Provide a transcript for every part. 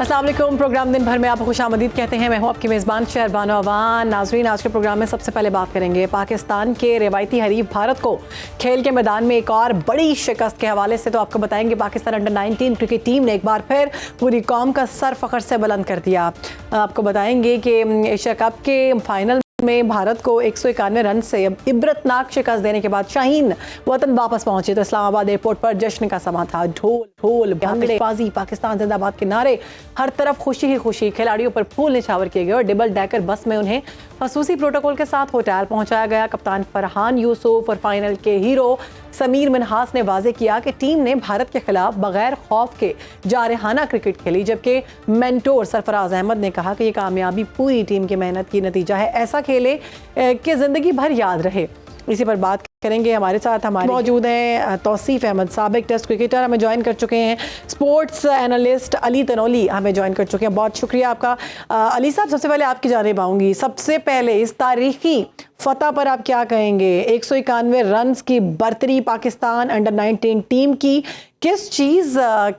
अस्सलाम वालेकुम। प्रोग्राम दिन भर में आपको खुशामदीद कहते हैं। मैं हूँ आपकी मेज़बान शहरबानो अवान। नाजरीन, आज के प्रोग्राम में सबसे पहले बात करेंगे पाकिस्तान के रिवायती हरीफ भारत को खेल के मैदान में एक और बड़ी शिकस्त के हवाले से। तो आपको बताएंगे पाकिस्तान अंडर 19 क्रिकेट टीम ने एक बार फिर पूरी कौम का सर फख्र से बुलंद कर दिया। आपको बताएंगे कि एशिया कप के फाइनल में भारत को 191 रन से इबरतनाक शिकस्त देने के बाद शाहीन वतन वापस पहुंचे तो इस्लामाबाद एयरपोर्ट पर जश्न का समा था। ढोल ढोल भांगड़ेबाजी, पाकिस्तान जिंदाबाद के नारे, हर तरफ खुशी ही खुशी। खिलाड़ियों पर फूल निछावर किए गए और डबल डेकर बस में उन्हें खसूसी प्रोटोकॉल के साथ होटल पहुंचाया गया। कप्तान फरहान यूसुफ और फाइनल के हीरो समीर मिन्हास ने वाजे किया कि टीम ने भारत के खिलाफ बगैर खौफ के जारहाना क्रिकेट खेली, जबकि मेंटोर सरफराज अहमद ने कहा कि ये कामयाबी पूरी टीम की मेहनत की नतीजा है। ऐसा खेले कि जिंदगी भर याद रहे। इसी पर बात करेंगे। हमारे साथ हमारे मौजूद हैं तौसीफ अहमद, साबिक टेस्ट क्रिकेटर, हमें ज्वाइन कर चुके हैं। स्पोर्ट्स एनालिस्ट अली तनोली हमें ज्वाइन कर चुके हैं। बहुत शुक्रिया आपका। अली साहब, सबसे पहले आपकी जानिब आऊँगी। सबसे पहले इस तारीखी फतह पर आप क्या कहेंगे? 191 रन की बर्तरी पाकिस्तान अंडर 19 टीम की किस चीज़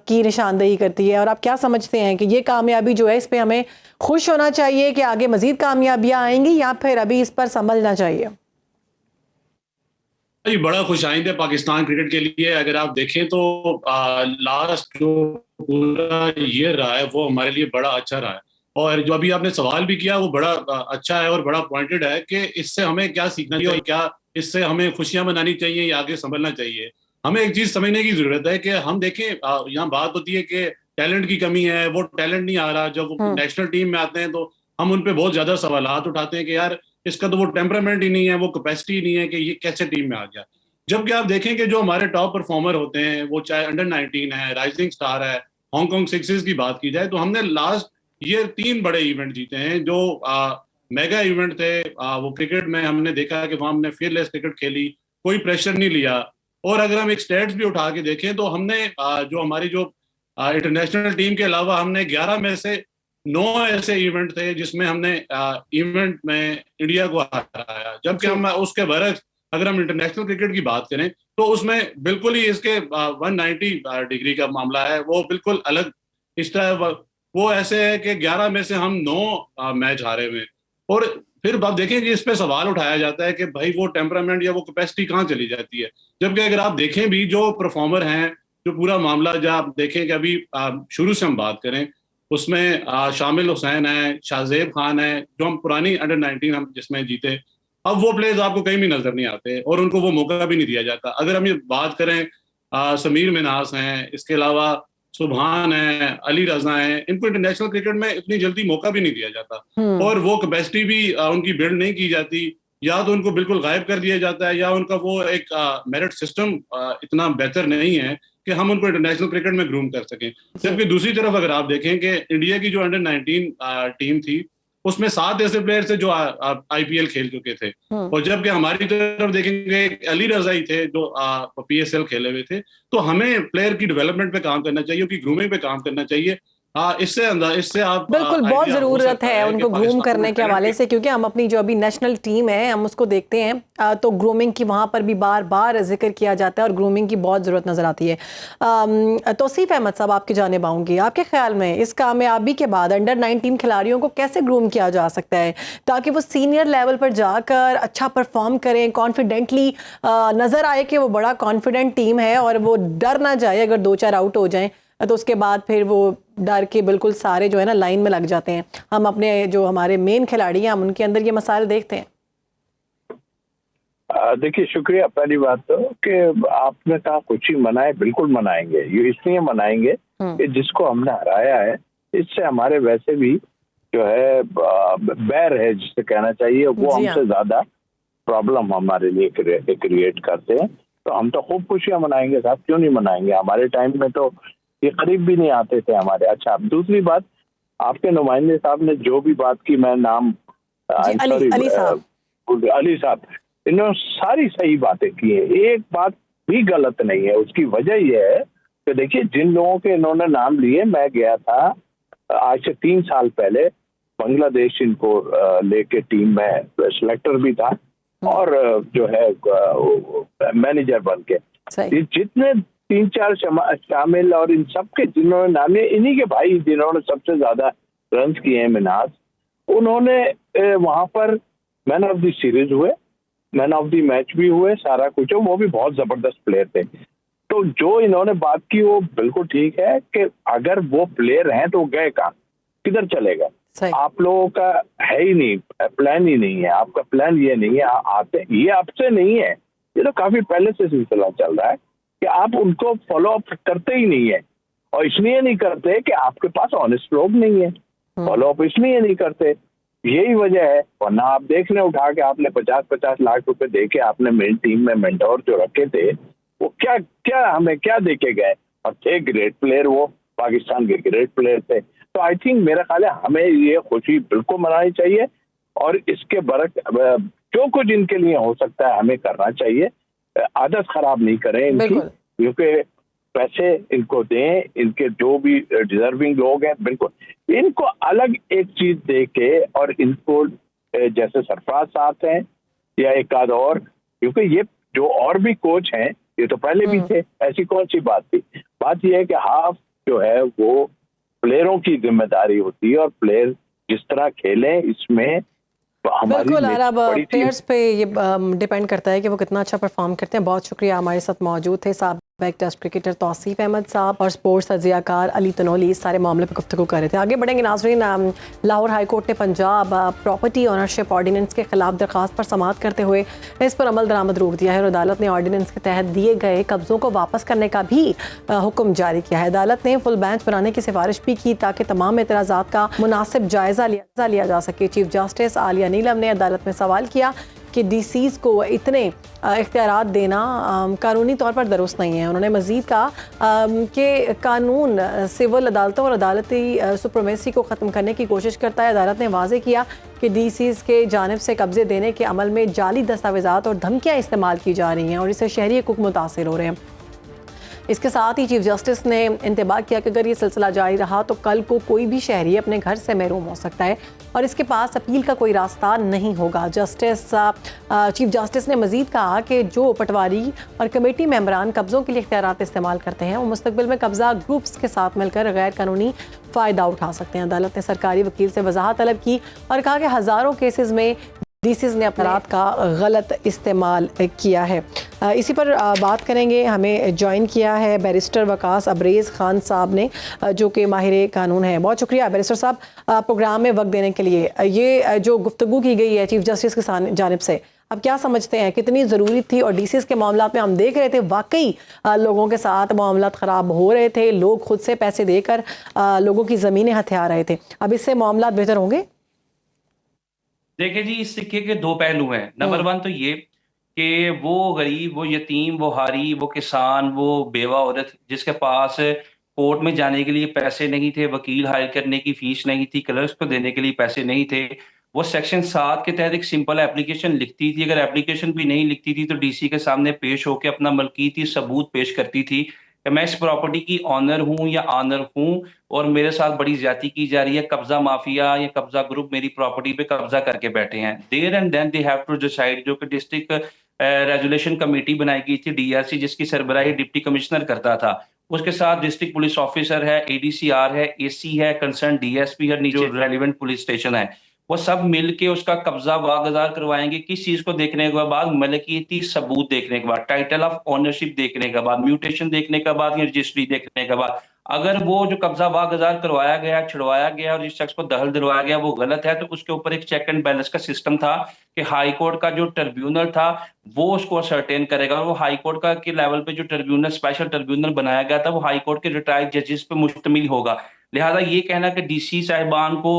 की निशानदेही करती है, और आप क्या समझते हैं कि ये कामयाबी जो है इस पर हमें खुश होना चाहिए कि आगे मज़ीद कामयाबियाँ आएंगी, या फिर अभी इस पर संभलना चाहिए? बड़ा खुश आइंद है पाकिस्तान क्रिकेट के लिए। अगर आप देखें तो लास्ट जो पूरा ईयर रहा है वो हमारे लिए बड़ा अच्छा रहा है, और जो अभी आपने सवाल भी किया वो बड़ा अच्छा है और बड़ा पॉइंटेड है कि इससे हमें क्या सीखना चाहिए और क्या इससे हमें खुशियां मनानी चाहिए या आगे संभलना चाहिए। हमें एक चीज समझने की जरूरत है कि हम देखें, यहाँ बात होती है कि टैलेंट की कमी है, वो टैलेंट नहीं आ रहा। जब वो नेशनल टीम में आते हैं तो हम उन पे बहुत ज्यादा सवालात उठाते हैं कि यार इसका तो वो टेम्परामेंट ही नहीं है, वो कैपेसिटी ही नहीं है कि ये कैसे टीम में आ गया। जबकि आप देखें कि जो हमारे टॉप परफॉर्मर होते हैं, वो चाहे अंडर 19 है, राइजिंग स्टार है, हांगकांग सिक्सेस की बात की जाए तो हमने लास्ट ईयर 3 बड़े इवेंट जीते हैं जो मेगा इवेंट थे। वो क्रिकेट में हमने देखा कि वहां हमने fearless क्रिकेट खेली, कोई प्रेशर नहीं लिया। और अगर हम एक स्टेट्स भी उठा के देखें तो हमने जो हमारी जो इंटरनेशनल टीम के अलावा हमने 11 में से 9 ऐसे इवेंट थे जिसमें हमने इवेंट में इंडिया को हराया। जबकि हम उसके बरक्स अगर हम इंटरनेशनल क्रिकेट की बात करें तो उसमें बिल्कुल ही इसके 190 डिग्री का मामला है, वो बिल्कुल अलग। इस तरह वो ऐसे है कि 11 में से हम 9 मैच हारे हुए। और फिर आप देखें कि इस पे सवाल उठाया जाता है कि भाई वो टेम्परामेंट या वो कैपेसिटी कहाँ चली जाती है। जबकि अगर आप देखें भी जो परफॉर्मर हैं, जो पूरा मामला जब आप देखें कि अभी शुरू से हम बात करें उसमें शामिल हुसैन है, शाहजेब खान है, जो हम पुरानी अंडर 19 हम जिसमें जीते, अब वो प्लेयर्स आपको कहीं भी नजर नहीं आते और उनको वो मौका भी नहीं दिया जाता। अगर हम ये बात करें समीर मिन्हास हैं, इसके अलावा सुभान है, अली रजा है, इनको इंटरनेशनल क्रिकेट में इतनी जल्दी मौका भी नहीं दिया जाता और वो कैपेसिटी भी उनकी बिल्ड नहीं की जाती। या तो उनको बिल्कुल गायब कर दिया जाता है या उनका वो एक मेरिट सिस्टम इतना बेहतर नहीं है कि हम उनको इंटरनेशनल क्रिकेट में ग्रूम कर सकें। जबकि दूसरी तरफ अगर आप देखें कि इंडिया की जो अंडर 19 टीम थी उसमें 7 ऐसे प्लेयर थे जो आईपीएल खेल चुके थे, और जबकि हमारी तरफ देखेंगे अली रजा ही थे जो पीएसएल खेले हुए थे। तो हमें प्लेयर की डेवलपमेंट पे काम करना चाहिए, उनकी ग्रूमिंग पे काम करना चाहिए। इससे आप बिल्कुल बहुत ज़रूरत है उनको ग्रूम करने के हवाले से, क्योंकि हम अपनी जो अभी नेशनल टीम है हम उसको देखते हैं तो ग्रूमिंग की वहाँ पर भी बार बार जिक्र किया जाता है और ग्रूमिंग की बहुत ज़रूरत नज़र आती है। तौसीफ अहमद साहब, आपकी जानिब आऊँगी। आपके ख्याल में इस कामयाबी के बाद अंडर 19 खिलाड़ियों को कैसे ग्रूम किया जा सकता है ताकि वो सीनियर लेवल पर जाकर अच्छा परफॉर्म करें, कॉन्फिडेंटली नज़र आए कि वो बड़ा कॉन्फिडेंट टीम है और वो डर ना जाए अगर 2-4 आउट हो जाएं तो उसके बाद फिर वो डर के बिल्कुल सारे जो है ना लाइन में लग जाते हैं। हम अपने जो हमारे मेन खिलाड़ी हैं हम उनके अंदर ये मसाइल देखते हैं। देखिए, शुक्रिया। पहली बात तो कि आपने कहा कुछ ही मनाए, बिल्कुल मनाएंगे। ये इसलिए मनाएंगे कि जिसको हमने हराया है इससे हमारे वैसे भी जो है बैर है जिसे कहना चाहिए, वो हमसे ज्यादा प्रॉब्लम हमारे लिए क्रिएट करते हैं। तो हम तो खूब खुशियां मनाएंगे साहब, क्यों नहीं मनाएंगे। हमारे टाइम में तो ये करीब भी नहीं आते थे हमारे। अच्छा, दूसरी बात, आपके नुमाइंदे साहब ने जो भी बात की, मैं नाम अली साहब, इन्होंने सारी सही बातें की है, एक बात भी गलत नहीं है। उसकी वजह यह है कि देखिए जिन लोगों के इन्होंने नाम लिए, मैं गया था आज से 3 साल पहले बांग्लादेश, इनको लेके टीम में सिलेक्टर भी था और जो है मैनेजर बन के। ये जितने 3-4 शामिल और इन सब के जिन्होंने नाम लिए, इन्हीं के भाई जिन्होंने सबसे ज्यादा रन किए हैं मिनाज, उन्होंने वहां पर मैन ऑफ द सीरीज हुए, मैन ऑफ द मैच भी हुए, सारा कुछ, वो भी बहुत जबरदस्त प्लेयर थे। तो जो इन्होंने बात की वो बिल्कुल ठीक है कि अगर वो प्लेयर हैं तो गए कहाँ, किधर चलेगा? आप लोगों का है ही नहीं, प्लान ही नहीं है, आपका प्लान ये नहीं है, आते ये आपसे नहीं है, ये तो काफी पहले से सिलसिला चल रहा है कि आप उनको फॉलो अप करते ही नहीं है। और इसलिए नहीं करते कि आपके पास ऑनेस्ट लोग नहीं है, फॉलो अप इसलिए नहीं करते, यही वजह है। वरना आप देख लें, उठा के आपने 50-50 लाख रुपए दे के आपने मेन टीम में मेंटोर जो रखे थे, वो क्या क्या हमें क्या दे के गए? और थे ग्रेट प्लेयर, वो पाकिस्तान के ग्रेट प्लेयर थे। तो आई थिंक मेरा ख्याल है हमें ये खुशी बिल्कुल मनानी चाहिए और इसके जो कुछ इनके लिए हो सकता है हमें करना चाहिए। आदत खराब नहीं करें इनकी, क्योंकि पैसे इनको दें, इनके जो भी डिजर्विंग लोग हैं बिल्कुल इनको अलग एक चीज दे के, और इनको जैसे सरफराज साहब हैं या एक आध और, क्योंकि ये जो और भी कोच हैं ये तो पहले भी थे, ऐसी कौन सी बात थी? बात यह है कि हाफ जो है वो प्लेयरों की जिम्मेदारी होती है और प्लेयर जिस तरह खेलें इसमें बिल्कुल। और अब प्लेयर्स पे ये डिपेंड करता है कि वो कितना अच्छा परफॉर्म करते हैं। बहुत शुक्रिया, हमारे साथ मौजूद थे साबिक टेस्ट क्रिकेटर तौसीफ अहमद साहब और स्पोर्ट्स तज्जियाकार अली तनोली, इस सारे मामले पर गुफ्तगू कर रहे थे। आगे बढ़ेंगे नाज़रीन। लाहौर हाई कोर्ट ने पंजाब प्रॉपर्टी ऑनरशिप ऑर्डिनेंस के खिलाफ दरख्वास्त पर समाअत करते हुए इस पर अमल दरामद रोक दिया है और अदालत ने ऑर्डिनेंस के तहत दिए गए कब्जों को वापस करने का भी हुक्म जारी किया है। अदालत ने फुल बेंच बनाने की सिफारिश भी की ताकि तमाम एतराज़ात का मुनासिब जायजा लिया जा सके। चीफ जस्टिस आलिया नीलम ने अदालत में सवाल किया कि डीसीज को इतने इख्तियारात देना कानूनी तौर पर दुरुस्त नहीं है। उन्होंने मज़ीद कहा कि कानून सिविल अदालतों और अदालती सुप्रीमेसी को ख़त्म करने की कोशिश करता है। अदालत ने वाज़े किया कि डीसीज के जानिब से कब्ज़े देने के अमल में जाली दस्तावेज़ात और धमकियाँ इस्तेमाल की जा रही हैं और इससे शहरी हकूक़ मुतासिर हो रहे हैं। इसके साथ ही चीफ जस्टिस ने इंतबाह किया कि अगर ये सिलसिला जारी रहा तो कल को कोई भी शहरी अपने घर से महरूम हो सकता है और इसके पास अपील का कोई रास्ता नहीं होगा। चीफ जस्टिस ने मज़ीद कहा कि जो पटवारी और कमेटी मेंबरान कब्ज़ों के लिए इख्तियारात इस्तेमाल करते हैं वो मुस्तकबिल में कब्ज़ा ग्रुप्स के साथ मिलकर गैर कानूनी फ़ायदा उठा सकते हैं। अदालत ने सरकारी वकील से वजाहत तलब की और कहा कि हज़ारों केसेस में डीसीज ने अपराध का गलत इस्तेमाल किया है। इसी पर बात करेंगे। हमें ज्वाइन किया है बैरिस्टर वकास अबरेज़ खान साहब ने, जो कि माहिर कानून है। बहुत शुक्रिया बैरिस्टर साहब प्रोग्राम में वक्त देने के लिए। ये जो गुफ्तगू की गई है चीफ जस्टिस की जानिब से, अब क्या समझते हैं कितनी ज़रूरी थी? और डीसीज के मामला में हम देख रहे थे वाकई लोगों के साथ मामलात ख़राब हो रहे थे, लोग खुद से पैसे देकर लोगों की ज़मीनें हथिया रहे थे। अब इससे मामला बेहतर होंगे? देखिए जी, इस सिक्के के दो पहलू हैं। नंबर वन तो ये कि वो गरीब, वो यतीम, वो हारी, वो किसान, वो बेवा औरत जिसके पास कोर्ट में जाने के लिए पैसे नहीं थे, वकील हायर करने की फीस नहीं थी, क्लर्क्स को देने के लिए पैसे नहीं थे, वो सेक्शन 7 के तहत एक सिंपल एप्लीकेशन लिखती थी। अगर एप्लीकेशन भी नहीं लिखती थी तो डीसी के सामने पेश होकर अपना मलकीती सबूत पेश करती थी कि मैं इस प्रॉपर्टी की ऑनर हूं या ऑनर हूं और मेरे साथ बड़ी ज्यादती की जा रही है, कब्जा माफिया या कब्जा ग्रुप मेरी प्रॉपर्टी पे कब्जा करके बैठे हैं। There and then they have to decide, जो कि डिस्ट्रिक्ट रेजुलेशन कमेटी बनाई गई थी डीआरसी, जिसकी सरबराही डिप्टी कमिश्नर करता था। उसके साथ डिस्ट्रिक्ट पुलिस ऑफिसर है, एडीसीआर है, एसी है, कंसर्न डीएसपी है, नीचे रेलिवेंट पुलिस स्टेशन है, वो सब मिलके उसका कब्जा वागुजार करवाएंगे। किस चीज को देखने के बाद? मलकियती सबूत देखने के बाद, टाइटल ऑफ ओनरशिप देखने के बाद, म्यूटेशन देखने के बाद या रजिस्ट्री देखने के बाद। अगर वो जो कब्जा वागुजार करवाया गया, छुड़वाया गया और जिस शख्स को दखल दिलवाया गया वो गलत है, तो उसके ऊपर एक चेक एंड बैलेंस का सिस्टम था कि हाई कोर्ट का जो ट्रिब्यूनल था वो उसको असर्टेन करेगा। और वो हाई कोर्ट का के लेवल पे जो ट्रिब्यूनल, स्पेशल ट्रिब्यूनल बनाया गया था, वो हाई कोर्ट के रिटायर्ड जजेस पे मुश्तमिल होगा। लिहाजा ये कहना कि डीसी साहिबान को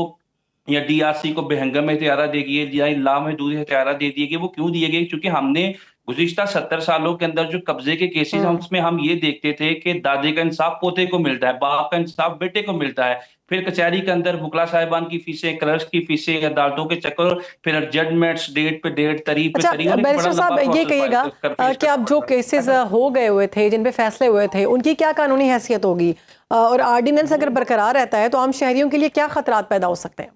या डीआरसी को बेहंगम हथियारा दे दिए या लामहदूद हथियारा दे दिए गए, वो क्यों दिए गए? क्योंकि हमने गुज़िश्ता 70 सालों के अंदर जो कब्जे के केसेस हैं उसमें हम ये देखते थे कि दादे का इंसाफ पोते को मिलता है, बाप का इंसाफ बेटे को मिलता है, फिर कचहरी के अंदर बुकला साहिबान की फीसें, क्लर्क्स की फीसें, अदालतों के चक्कर, फिर जजमेंट्स डेट पे डेट, तारीख पे तारीख। बैरिस्टर साहब ये कहिएगा कि अब जो केसेस हो गए हुए थे, जिन पे फैसले हुए थे, उनकी क्या कानूनी हैसियत होगी? और ऑर्डिनेंस अगर बरकरार रहता है तो आम शहरियों के लिए क्या खतरात पैदा हो सकते हैं?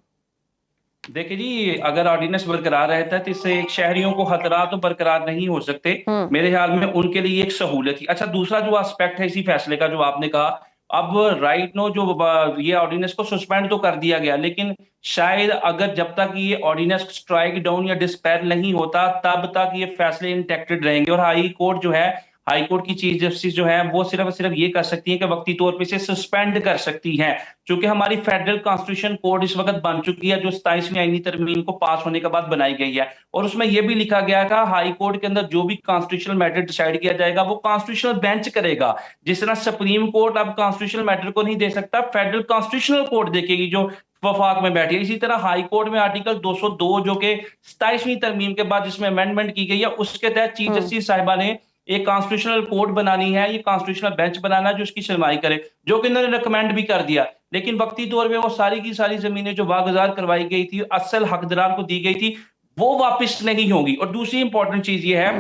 देखिए जी, अगर ऑर्डिनेंस बरकरार रहता है तो इससे एक शहरियों को खतरात तो बरकरार नहीं हो सकते। मेरे ख्याल में उनके लिए एक सहूलत ही। अच्छा, दूसरा जो एस्पेक्ट है इसी फैसले का जो आपने कहा, अब राइट नो जो ये ऑर्डिनेंस को सस्पेंड तो कर दिया गया, लेकिन शायद अगर जब तक ये ऑर्डिनेंस स्ट्राइक डाउन या डिस्पेल नहीं होता तब तक ये फैसले इंटैक्टेड रहेंगे। और हाई कोर्ट जो है, हाई कोर्ट की चीफ जस्टिस जो है वो सिर्फ ये कर सकती है कि वक्ती तौर पे इसे सस्पेंड कर सकती हैं। चूंकि हमारी फेडरल कॉन्स्टिट्यूशन कोड इस वक्त बन चुकी है जो 27वीं आईनी तरमीम को पास होने के बाद बनाई गई है, और उसमें यह भी लिखा गया था हाई कोर्ट के अंदर जो भी कॉन्स्टिट्यूशनल मैटर डिसाइड किया जाएगा वो कॉन्स्टिट्यूशनल बेंच करेगा। जिस तरह सुप्रीम कोर्ट अब कॉन्स्टिट्यूशनल मैटर को नहीं दे सकता, फेडरल कॉन्स्टिट्यूशनल कोर्ट देखेगी जो वफाक में बैठी है। इसी तरह हाई कोर्ट में आर्टिकल 202 जो कि 27वीं तरमीम के बाद जिसमें अमेंडमेंट की गई है, उसके तहत चीफ जस्टिस साहिबा ने एक कॉन्स्टिट्यूशनल कोर्ट बनानी है, ये कॉन्स्टिट्यूशनल बेंच बनाना है जो उसकी सुनवाई करे, जो कि इन्होंने रिकमेंड भी कर दिया। लेकिन वक्ती तौर पे वो सारी की सारी जमीनें जो वागुजार करवाई गई थी, असल हकदारान को दी गई थी, वो वापस नहीं होंगी। और दूसरी इंपॉर्टेंट चीज ये है,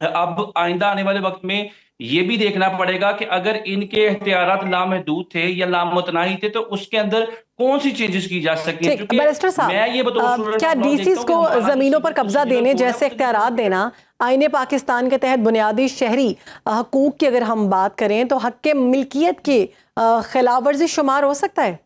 अब आइंदा आने वाले वक्त में ये भी देखना पड़ेगा कि अगर इनके इख्तियारात लामहदूद थे या लामुतनाही थे तो उसके अंदर कौन सी चेंजेस की जा सकती है। बैरिस्टर साहब, क्या डीसीज को जमीनों पर कब्जा देने जैसे इख्तियारात देना आईने पाकिस्तान के तहत बुनियादी शहरी हकूक की अगर हम बात करें तो हक के मिल्कियत की खिलाफ वर्जी शुमार हो सकता है?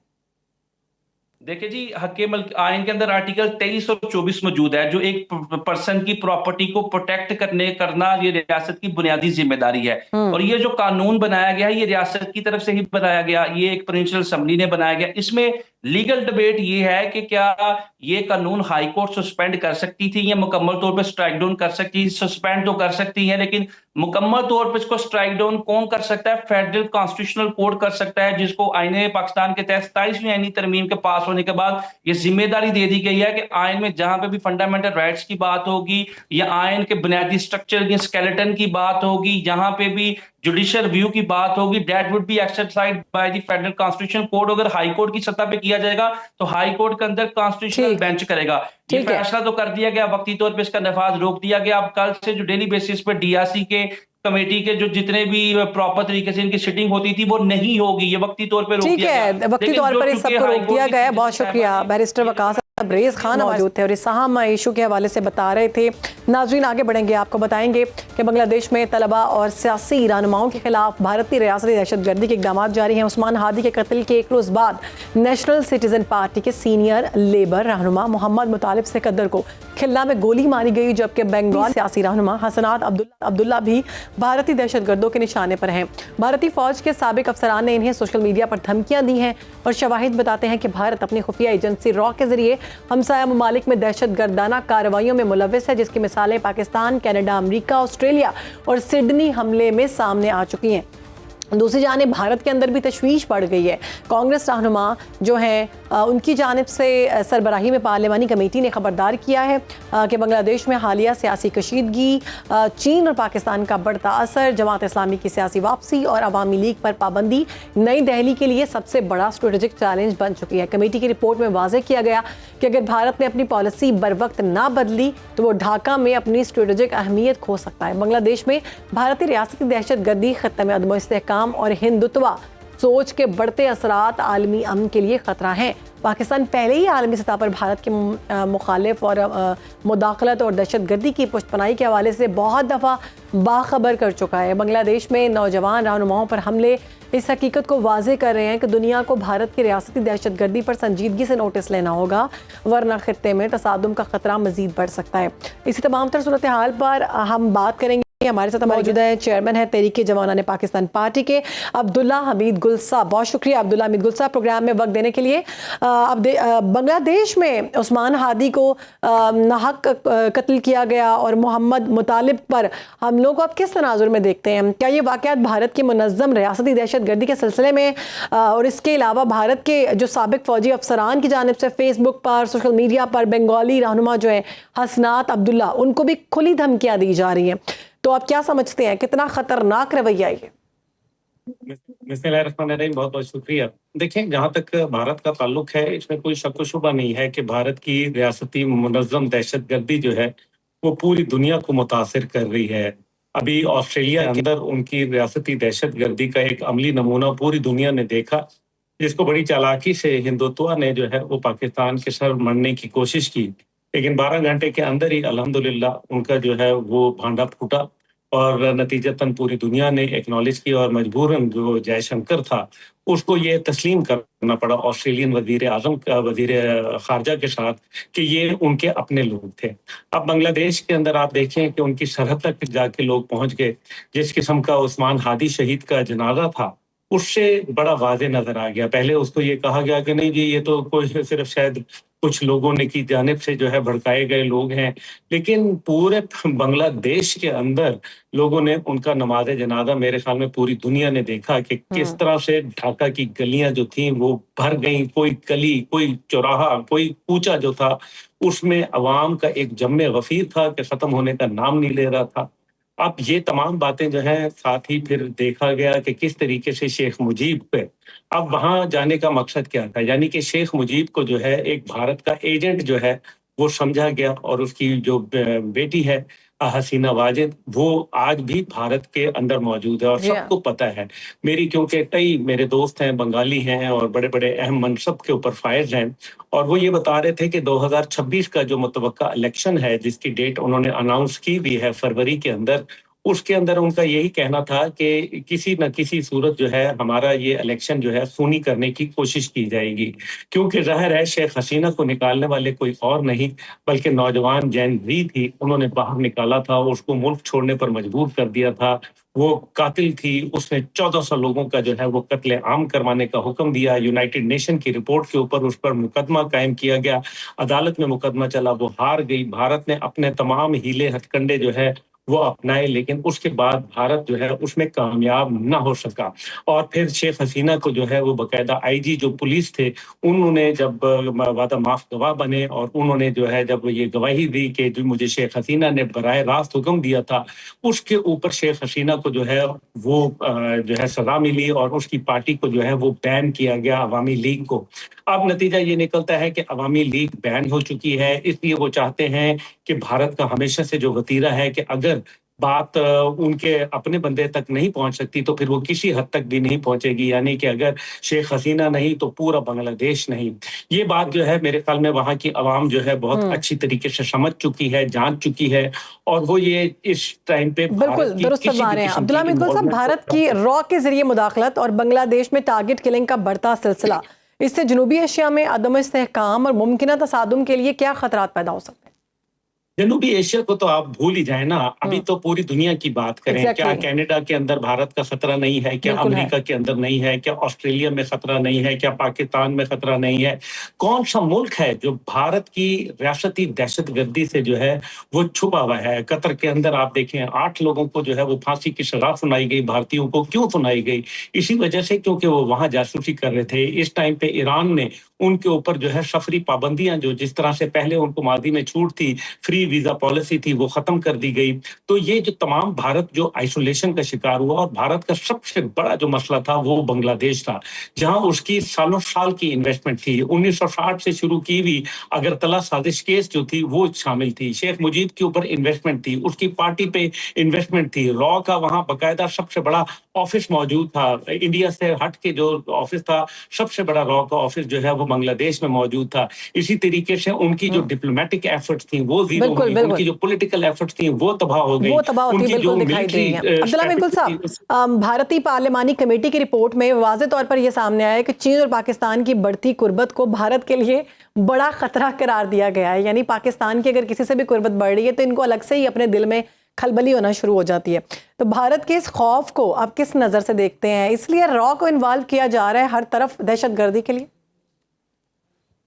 देखिए जी, हक़ मल्क आइन के अंदर आर्टिकल 23 और 24 मौजूद है जो एक पर्सन की प्रॉपर्टी को प्रोटेक्ट करना ये रियासत की बुनियादी जिम्मेदारी है। और ये जो कानून बनाया गया है ये रियासत की तरफ से ही बनाया गया, ये एक प्रोविंशियल असेंबली ने बनाया गया। इसमें लीगल डिबेट ये है कि क्या ये कानून हाई कोर्ट सस्पेंड कर सकती थी या मुकम्मल तौर पे स्ट्राइक डाउन कर सकती, सस्पेंड तो कर सकती है, लेकिन मुकम्मल तौर पे इसको स्ट्राइक डाउन कौन कर सकता है? फेडरल कॉन्स्टिट्यूशनल कोर्ट कर सकता है, जिसको आईने पाकिस्तान के तहत 27वीं आईनी तरमीम के पास होने के बाद ये जिम्मेदारी दे दी गई है कि आइन में जहां पे भी फंडामेंटल राइट्स की बात होगी या आइन के बुनियादी स्ट्रक्चर या स्केलेटन की बात होगी, जहां पे भी जुडिशियल रिव्यू की बात होगी, that would be exercised by the federal constitution court. अगर हाई कोर्ट की सतह पे किया जाएगा तो हाई कोर्ट के अंदर कॉन्स्टिट्यूशनल बेंच करेगा। ये फैसला तो कर दिया गया, वक्ती तौर पे इसका नफाज रोक दिया गया। अब कल से जो डेली बेसिस पे डीआरसी के कमेटी के जो जितने भी प्रॉपर तरीके से इनकी सिटिंग होती थी वो नहीं होगी, ये वक्ती तौर पे रोक दिया गया। ठीक है, वक्ती तौर पर इस सबको रोक दिया गया है। बहुत शुक्रिया। बैरिस्टर वकास तबरेज़ खान मौजूद थे और इस अहम इशू के हवाले से बता रहे थे। नाज़रीन, आगे बढ़ेंगे, आपको बताएंगे कि बांग्लादेश में तलबा और सियासी रहनुमाओं के खिलाफ भारतीय रियासती दहशतगर्दी के इक़दाम जारी हैं। उस्मान हादी के कत्ल के एक रोज़ बाद नेशनल सिटीजन पार्टी के सीनियर लेबर रहनुमा मोहम्मद मुतालिब सिकंदर को खिल्ला में गोली मारी गई, जबकि बंगाल सियासी रहनुमा हसनात अब्दुल्ला भी भारतीय दहशतगर्दों के निशाने पर हैं। भारतीय फौज के साबिक अफसरान ने इन्हें सोशल मीडिया पर धमकियां दी हैं और शवाहिद बताते हैं कि भारत अपनी खुफिया एजेंसी रॉ के जरिए हमसाया ममालिक में दहशत गर्दाना कार्रवाइयों में मुलव्विस है, जिसकी मिसालें पाकिस्तान, कनाडा, अमेरिका, ऑस्ट्रेलिया और सिडनी हमले में सामने आ चुकी हैं। दूसरी जानिब भारत के अंदर भी तशवीश बढ़ गई है। कांग्रेस रहनुमा जो हैं उनकी जानिब से सरबराही में पार्लिमानी कमेटी ने खबरदार किया है कि बांग्लादेश में हालिया सियासी कशीदगी, चीन और पाकिस्तान का बढ़ता असर, जमात इस्लामी की सियासी वापसी और अवामी लीग पर पाबंदी नई दिल्ली के लिए सबसे बड़ा स्ट्रेटेजिक चैलेंज बन चुकी है। कमेटी की रिपोर्ट में वाज़ेह किया गया कि अगर भारत ने अपनी पॉलिसी बर वक्त ना बदली तो वो ढाका में अपनी स्ट्रेटेजिक अहमियत खो सकता है। बांग्लादेश में भारतीय रियासती दहशत गर्दी, खत्ते में अदम इस्तेहकाम और हिंदुत्वा सोच के बढ़ते असरात आलमी अमन के लिए खतरा हैं। पाकिस्तान पहले ही आलमी सतह पर भारत के मुखालिफ और मुदाखलत और दहशत गर्दी की पुष्टपनाही के हवाले से बहुत दफ़ा बाखबर कर चुका है। बांग्लादेश में नौजवान रहनुमाओं पर हमले इस हकीकत को वाज़ेह कर रहे हैं कि दुनिया को भारत की रियासती दहशत गर्दी पर संजीदगी से नोटिस लेना होगा, वरना खित्ते में तसादुम का खतरा मजीद बढ़ सकता है। इसी तमाम तर सूरत हाल पर हम बात करेंगे। हमारे साथ मौजूद है चेयरमैन है तहरीक जवानाने पाकिस्तान पार्टी के अब्दुल्ला हमीद गुल साहब। बहुत शुक्रिया अब्दुल्ला हमीद गुल साहब प्रोग्राम में वक्त देने के लिए। अब बांग्लादेश में उस्मान हादी को नाहक कत्ल किया गया और मोहम्मद मुतालिब पर हमलों को आप किस तनाजुर में देखते हैं? क्या ये वाक़यात भारत की मुनज़्ज़म रियासती दहशत गर्दी के सिलसिले में और इसके अलावा भारत के जो साबिक फ़ौजी अफसरान की जानिब से फेसबुक पर, सोशल मीडिया पर बंगाली रहनुमा जो है हसनात अब्दुल्ला, उनको भी खुली धमकियाँ दी जा रही हैं, तो आप क्या समझते हैं कितना खतरनाक रवैया ये? बिस्मिल्लाहिर्रहमानिर्रहीम, बहुत बहुत शुक्रिया। देखिए, जहाँ तक भारत का ताल्लुक है इसमें कोई शक व शुबा नहीं है कि भारत की रियासती मुनज़्ज़म दहशत गर्दी जो है वो पूरी दुनिया को मुतासिर कर रही है। अभी ऑस्ट्रेलिया के अंदर उनकी रियासती दहशत गर्दी का एक अमली नमूना पूरी दुनिया ने देखा जिसको बड़ी चालाकी से हिंदुत्व ने जो है वो पाकिस्तान के सर मढ़ने की कोशिश की, लेकिन 12 घंटे के अंदर ही अल्हम्दुलिल्लाह उनका जो है वो भांडा फूटा और नतीजतन पूरी दुनिया ने एक्नॉलेज किया और मजबूरन जो जयशंकर था उसको ये तस्लीम करना पड़ा ऑस्ट्रेलियन वजीर आजम का वजीर खारजा के साथ कि ये उनके अपने लोग थे। अब बांग्लादेश के अंदर आप देखें कि उनकी सरहद तक जाके लोग पहुंच गए। जिस किस्म का उस्मान हादी शहीद का जनाजा था उससे बड़ा वाज़े नजर आ गया। पहले उसको ये कहा गया कि नहीं जी ये तो कोई सिर्फ शायद कुछ लोगों ने की जानिब से जो है भड़काए गए लोग हैं, लेकिन पूरे बांग्लादेश के अंदर लोगों ने उनका नमाज जनाजा मेरे ख्याल में पूरी दुनिया ने देखा कि किस तरह से ढाका की गलियां जो थी वो भर गई। कोई गली, कोई चौराहा, कोई कूचा जो था उसमें अवाम का एक जम्मे गफीर था कि खत्म होने का नाम नहीं ले रहा था। अब ये तमाम बातें जो हैं साथ ही फिर देखा गया कि किस तरीके से शेख मुजीब पे अब वहां जाने का मकसद क्या था, यानी कि शेख मुजीब को जो है एक भारत का एजेंट जो है वो समझा गया और उसकी जो बेटी है हसीना वाजिद वो आज भी भारत के अंदर मौजूद है और सबको पता है। मेरी क्योंकि कई मेरे दोस्त हैं बंगाली हैं और बड़े बड़े अहम मनसब के ऊपर फायज हैं और वो ये बता रहे थे कि 2026 का जो मुतवक्का इलेक्शन है जिसकी डेट उन्होंने अनाउंस की भी है फरवरी के अंदर, उसके अंदर उनका यही कहना था कि किसी न किसी सूरत जो है हमारा ये इलेक्शन जो है खूनी करने की कोशिश की जाएगी, क्योंकि ज़ाहिर है शेख हसीना को निकालने वाले कोई और नहीं बल्कि नौजवान जैन री थी। उन्होंने बाहर निकाला था, उसको मुल्क छोड़ने पर मजबूर कर दिया था। वो कातिल थी, उसने 1400 लोगों का जो है वो कत्ले आम करवाने का हुक्म दिया। यूनाइटेड नेशन की रिपोर्ट के ऊपर उस पर मुकदमा कायम किया गया, अदालत में मुकदमा चला, वो हार गई। भारत ने अपने तमाम हीले हथकंडे जो है वो अपनाए, लेकिन उसके बाद भारत जो है उसमें कामयाब ना हो सका। और फिर शेख हसीना को जो है वो बाकायदा आईजी जो पुलिस थे उन्होंने जब वादा माफ गवाह बने और उन्होंने जो है जब ये गवाही दी कि जो मुझे शेख हसीना ने बराह रास्त हुक्म दिया था, उसके ऊपर शेख हसीना को जो है वो जो है सजा मिली और उसकी पार्टी को जो है वो बैन किया गया, अवामी लीग को। अब नतीजा ये निकलता है कि अवामी लीग बैन हो चुकी है, इसलिए वो चाहते हैं कि भारत का हमेशा से जो वतीरा है कि अगर बात उनके अपने बंदे तक नहीं पहुंच सकती तो फिर वो किसी हद तक भी नहीं पहुंचेगी, यानी कि अगर शेख हसीना नहीं तो पूरा बांग्लादेश नहीं। ये बात जो है मेरे ख्याल में वहां की आवाम जो है बहुत अच्छी तरीके से समझ चुकी है, जान चुकी है और वो ये इस टाइम पे बिल्कुल दुरुस्त फरमा रहे हैं अब्दुल्ला मीर गुल साहब। भारत की रॉ के जरिए मुदाखलत और बांग्लादेश में टारगेट किलिंग का बढ़ता सिलसिला, इससे जनूबी एशिया में अदम इस्तेहकाम और मुमकिन तसादुम के लिए क्या खतरात पैदा हो सकते हैं? जनूबी एशिया को तो आप भूल ही जाए ना, अभी तो पूरी दुनिया की बात करें। क्या कनाडा के अंदर भारत का खतरा नहीं है? क्या अमेरिका के अंदर नहीं है? क्या ऑस्ट्रेलिया में खतरा नहीं है? क्या पाकिस्तान में खतरा नहीं है? कौन सा मुल्क है जो भारत की रियासती दहशतगर्दी से जो है वो छुपा हुआ है? कतर के अंदर आप देखें 8 लोगों को जो है वो फांसी की सजा सुनाई गई। भारतीयों को क्यों सुनाई गई? इसी वजह से क्योंकि वो वहां जासूसी कर रहे थे। इस टाइम पे ईरान ने उनके ऊपर जो है सफरी पाबंदियां जो जिस तरह से पहले उनको मादी में छूट थी, फ्री वीजा पॉलिसी थी, वो खत्म कर दी गई। तो ये जो तमाम भारत जो आइसोलेशन का शिकार हुआ और भारत का सबसे बड़ा जो मसला था वो बांग्लादेश था, जहां उसकी सालों साल की इन्वेस्टमेंट थी। 1960 से शुरू की हुई अगरतला साजिश केस जो थी वो शामिल थी। शेख मुजीब के ऊपर इन्वेस्टमेंट थी, उसकी पार्टी पे इन्वेस्टमेंट थी। रॉ का वहां बाकायदा सबसे बड़ा ऑफिस मौजूद था। इंडिया से हट के जो ऑफिस था, सबसे बड़ा रॉ का ऑफिस जो है वो बांग्लादेश में मौजूद था। इसी तरीके से उनकी जो डिप्लोमेटिक एफर्ट्स थी वो जीरो हो गई, उनकी जो पॉलिटिकल एफर्ट्स थी वो तबाह हो गई, उनकी जो मिलिट्री। अब्दुल्ला मीर गुल साहब, भारतीय पार्लिमानी कमेटी की रिपोर्ट में वाज़े तौर पर यह सामने आया कि चीन और पाकिस्तान की बढ़ती कुर्बत को भारत के लिए बड़ा खतरा करार दिया गया है। यानी पाकिस्तान की अगर किसी से भी कुर्बत बढ़ रही है तो इनको अलग से ही अपने दिल में खलबली होना शुरू हो जाती है। तो भारत के इस खौफ को आप किस नज़र से देखते हैं? इसलिए रॉ को इन्वॉल्व किया जा रहा है हर तरफ दहशतगर्दी के लिए?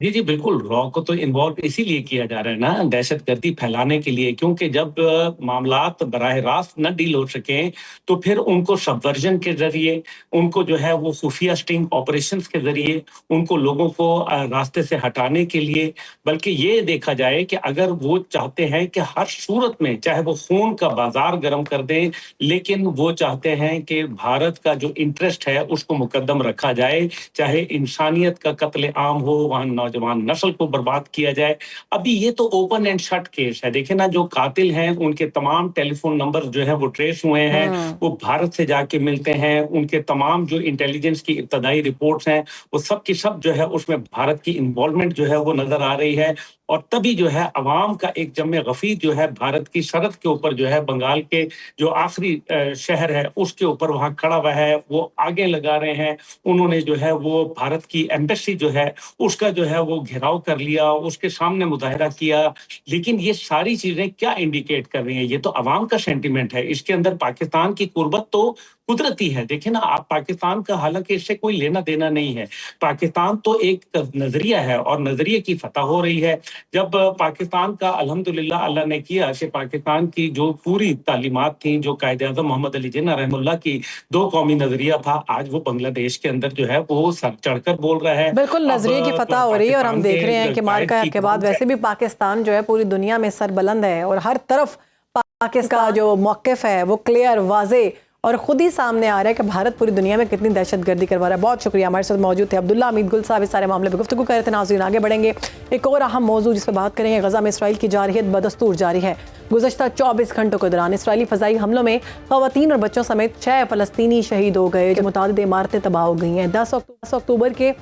जी जी बिल्कुल, रॉ को तो इन्वॉल्व इसीलिए किया जा रहा है ना, दहशतगर्दी फैलाने के लिए, क्योंकि जब मामलात बराह रास्त न डील हो सके तो फिर उनको सबवर्जन के जरिए, उनको जो है वो खुफिया स्टिंग ऑपरेशंस के जरिए उनको लोगों को रास्ते से हटाने के लिए, बल्कि ये देखा जाए कि अगर वो चाहते हैं कि हर सूरत में चाहे वो खून का बाजार गर्म कर दें, लेकिन वो चाहते हैं कि भारत का जो इंटरेस्ट है उसको मुकद्दम रखा जाए, चाहे इंसानियत का कत्ले आम हो, वहाँ नौजवान नस्ल को बर्बाद किया जाए। अभी ये तो ओपन एंड शट केस है। देखें ना, जो कातिल हैं उनके तमाम टेलीफोन नंबर जो है वो ट्रेस हुए हैं, वो भारत से जाके मिलते हैं, उनके तमाम जो इंटेलिजेंस की इब्तदाई रिपोर्ट्स हैं वो सब की सब जो है उसमें भारत की इन्वॉल्वमेंट जो है वो नजर आ रही है। और तभी जो है अवाम का एक जम गफीर जो है भारत की सरहद के ऊपर जो है, बंगाल के जो आखिरी शहर है उसके ऊपर वहाँ खड़ा हुआ है, वो आगे लगा रहे हैं। उन्होंने जो है वो भारत की एम्बेसी जो है उसका जो है वो घेराव कर लिया, उसके सामने मुजाहरा किया। लेकिन ये सारी चीजें क्या इंडिकेट कर रही हैं? ये तो अवाम का सेंटिमेंट है, इसके अंदर पाकिस्तान की कुर्बत तो कुदरती है। देखें ना आप, पाकिस्तान का हालांकि इससे कोई लेना देना नहीं है। पाकिस्तान तो एक नजरिया है और नजरिए की फतह हो रही है। जब पाकिस्तान का अल्हम्दुलिल्लाह अल्लाह ने किया कि पाकिस्तान की जो पूरी तालीमात थी, जो कायदे आज़म मोहम्मद अली जिन्ना रहमुल्लाह की दो कौमी नजरिया था, आज वो बांग्लादेश के अंदर जो है वो सर चढ़कर बोल रहा है। बिल्कुल नजरिए की फतह हो रही है और हम देख रहे हैं कि मार्का के बाद वैसे भी पाकिस्तान जो है पूरी दुनिया में सरबलंद है और हर तरफ पाकिस्तान का जो मौक़िफ़ है वो क्लियर, वाज़े और खुद ही सामने आ रहा है कि भारत पूरी दुनिया में कितनी दहशतगर्दी करवा रहा है। बहुत शुक्रिया, हमारे साथ मौजूद थे अब्दुल्ला हमीद गुल साहब, इस सारे मामले पर गुफ्तगू कर रहे थे। नाज़रीन आगे बढ़ेंगे, एक और अहम मौजू जिस पर बात करेंगे, गज़ा में इसराइल की जारहियत बदस्तूर जारी है। गुज़श्ता 24 घंटों के दौरान इसराइली फ़ज़ाई हमलों में ख़वातीन और बच्चों समेत 6 फ़लस्तीनी शहीद हो गए, जो मुतादिद इमारतें तबाह हो गई हैं। 10 अक्टूबर के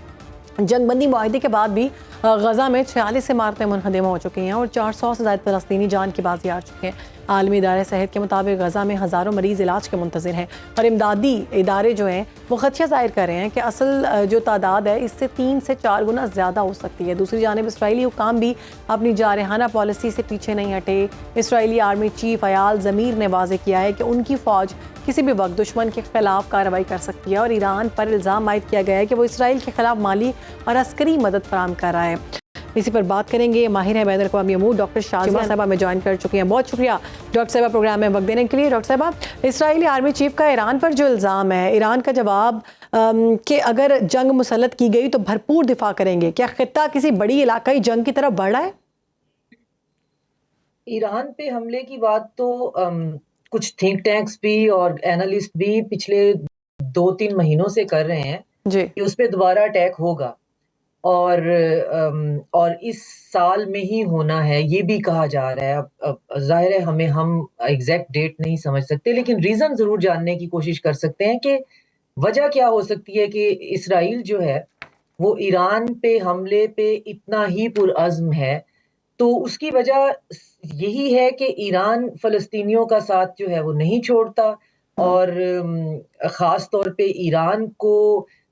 जंगबंदी मुआहदे के बाद भी गज़ा में 46 इमारतें मुनहदम हो चुकी हैं और 400 से ज़्यादा फ़लस्तीनी जान की बाजी हार चुके हैं। आलमी इदारे सेहत के मुताबिक गज़ा में हज़ारों मरीज़ इलाज के मुंतज़िर हैं और इमदादी इदारे जो हैं वो ख़दशा ज़ाहिर कर रहे हैं कि असल जो तादाद है इससे 3 से 4 गुना ज़्यादा हो सकती है। दूसरी जानिब इसराइली हुकाम भी अपनी जारहाना पॉलिसी से पीछे नहीं हटे। इसराइली आर्मी चीफ अयाल ज़मीर ने वाज़े किया है कि उनकी फ़ौज किसी भी वक्त दुश्मन के खिलाफ कार्रवाई कर सकती है और ईरान पर इल्ज़ाम आयद किया गया है कि वो इसराइल के खिलाफ माली और अस्करी मदद फराहम कर रहा है। इसी पर बात करेंगे, माहिर है बैन अक़वामी अमूर डॉक्टर शाज़िमा साहबा में ज्वाइन कर चुकी हैं। बहुत शुक्रिया डॉक्टर साहबा प्रोग्राम में वक्त देने के लिए। डॉक्टर साहबा, इसराइली आर्मी चीफ का ईरान पर जो इल्ज़ाम है, ईरान का जवाब कि अगर जंग मुसल्लत की गई तो भरपूर दिफा करेंगे, क्या खित्ता किसी बड़ी इलाकाई जंग की तरफ बढ़ रहा है? ईरान पे हमले की बात तो कुछ थिंक टैंक्स भी और एनालिस्ट भी पिछले 2-3 महीनों से कर रहे हैं जी कि उस पर दोबारा अटैक होगा और इस साल में ही होना है, ये भी कहा जा रहा है। अब जाहिर है हम एग्जैक्ट डेट नहीं समझ सकते, लेकिन रीज़न ज़रूर जानने की कोशिश कर सकते हैं कि वजह क्या हो सकती है कि इसराइल जो है वो ईरान पे हमले पे इतना ही पुरअज़्म है। तो उसकी वजह यही है कि ईरान फ़लस्तीनियों का साथ जो है वो नहीं छोड़ता और ख़ास तौर पे ईरान को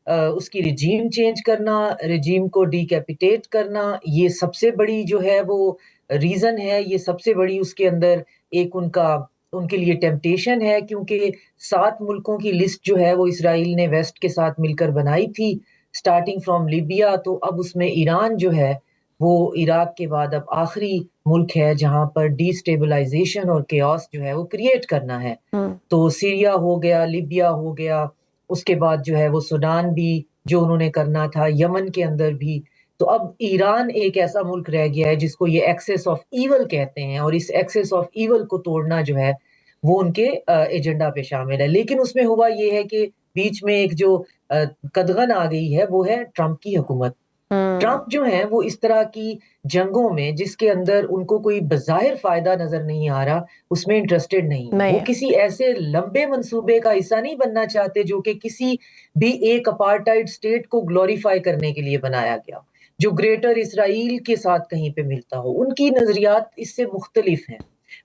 उसकी रिजीम चेंज करना, रिजीम को डीकैपिटेट करना, ये सबसे बड़ी जो है वो रीज़न है। ये सबसे बड़ी उसके अंदर एक उनके लिए टेम्पटेशन है, क्योंकि 7 मुल्कों की लिस्ट जो है वो इसराइल ने वेस्ट के साथ मिलकर बनाई थी स्टार्टिंग फ्रॉम लीबिया। तो अब उसमें ईरान जो है वो इराक के बाद अब आखिरी मुल्क है जहां पर डिस्टेबलाइजेशन और केओस जो है वो क्रिएट करना है। तो सीरिया हो गया, लीबिया हो गया, उसके बाद जो है वो सूडान भी जो उन्होंने करना था, यमन के अंदर भी। तो अब ईरान एक ऐसा मुल्क रह गया है जिसको ये एक्सेस ऑफ ईवल कहते हैं और इस एक्सेस ऑफ ईवल को तोड़ना जो है वो उनके एजेंडा पे शामिल है। लेकिन उसमें हुआ ये है कि बीच में एक जो कदगन आ गई है वो है ट्रंप की हुकूमत। ट्रंप जो है वो इस तरह की जंगों में जिसके अंदर उनको कोई बज़ाहिर फायदा नजर नहीं आ रहा, उसमें इंटरेस्टेड नहीं। वो किसी ऐसे लंबे मंसूबे का हिस्सा नहीं बनना चाहते जो कि किसी भी एक अपार्टाइड स्टेट को ग्लोरीफाई करने के लिए बनाया गया, जो ग्रेटर इसराइल के साथ कहीं पे मिलता हो। उनकी नजरियात इससे मुख्तलिफ हैं।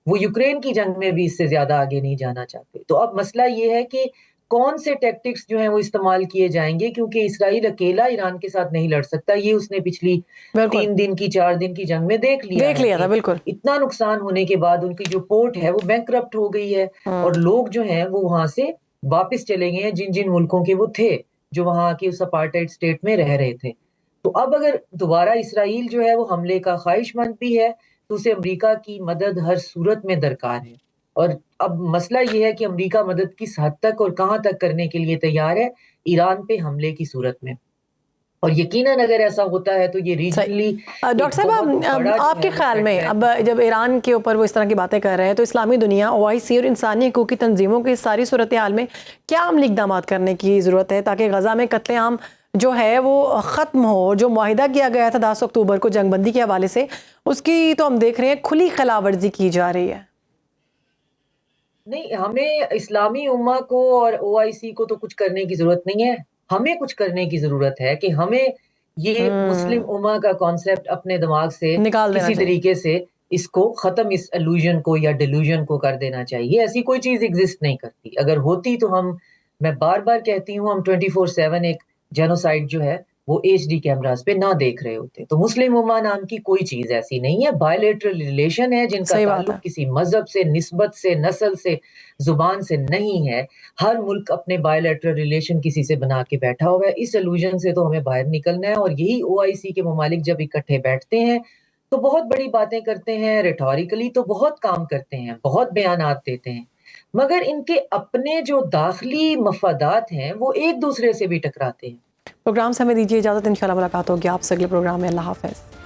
वो यूक्रेन की जंग में भी इससे ज्यादा आगे नहीं जाना चाहते। तो अब मसला ये है कि कौन से टैक्टिक्स जो हैं वो इस्तेमाल किए जाएंगे, क्योंकि इसराइल अकेला ईरान के साथ नहीं लड़ सकता। ये उसने पिछली 3 दिन की 4 दिन की जंग में देख लिया था। बिल्कुल इतना नुकसान होने के बाद उनकी जो पोर्ट है वो बैंकरप्ट हो गई है और लोग जो हैं वो वहां से वापस चले गए हैं, जिन जिन मुल्कों के वो थे, जो वहां के उस अपार्टाइड स्टेट में रह रहे थे। तो अब अगर दोबारा इसराइल जो है वो हमले का ख्वाहिशमंद भी है तो उसे अमेरिका की मदद हर सूरत में दरकार है। और अब मसला ये है कि अमेरिका मदद किस हद तक और कहां तक करने के लिए तैयार है ईरान पे हमले की सूरत में। और यकीनन अगर ऐसा होता है तो ये रीजनली। डॉक्टर साहब, आपके ख्याल में अब जब ईरान के ऊपर वो इस तरह की बातें कर रहे हैं तो इस्लामी दुनिया, OIC और इंसानी हकूक़ की तंजीमों की सारी सूरत हाल में क्या अमली इक़दाम करने की ज़रूरत है ताकि गज़ा में कत्लेआम جو ہے وہ ختم ہو. جو معاہدہ کیا گیا تھا 10 اکتوبر کو جنگ بندی کے حوالے سے, اس کی تو ہم دیکھ رہے ہیں کھلی خلاف ورزی کی جا رہی ہے. نہیں, ہمیں اسلامی امہ کو اور OIC کو تو کچھ کرنے کی ضرورت نہیں ہے. ہمیں کچھ کرنے کی ضرورت ہے کہ ہمیں یہ مسلم امہ کا کانسیپٹ اپنے دماغ سے نکال دینا کسی چاہیے. طریقے سے اس کو ختم, اس الوژن کو یا ڈیلوژن کو کر دینا چاہیے. ایسی کوئی چیز ایگزسٹ نہیں کرتی. اگر ہوتی تو میں بار بار کہتی ہوں, ہم 24/7 ایک جینوسائیڈ جو ہے وہ HD کیمراز پہ نہ دیکھ رہے ہوتے. تو مسلم امہ نام کی کوئی چیز ایسی نہیں ہے. بائیلیٹرل ریلیشن ہے جن کا صحیح بات ہے. تعلق کسی مذہب سے, نسبت سے, نسل سے, زبان سے نہیں ہے. ہر ملک اپنے بائیلیٹرل ریلیشن کسی سے بنا کے بیٹھا ہوا ہے. اس الوژن سے تو ہمیں باہر نکلنا ہے. اور یہی OIC کے ممالک جب اکٹھے بیٹھتے ہیں تو بہت بڑی باتیں کرتے ہیں, ریٹوریکلی تو بہت کام کرتے ہیں, بہت بیانات دیتے ہیں, مگر ان کے اپنے جو داخلی مفادات ہیں وہ ایک دوسرے سے بھی ٹکراتے ہیں. پروگرام سے ہمیں دیجیے اجازت, انشاءاللہ ملاقات ہوگی آپ سے اگلے پروگرام میں. اللہ حافظ.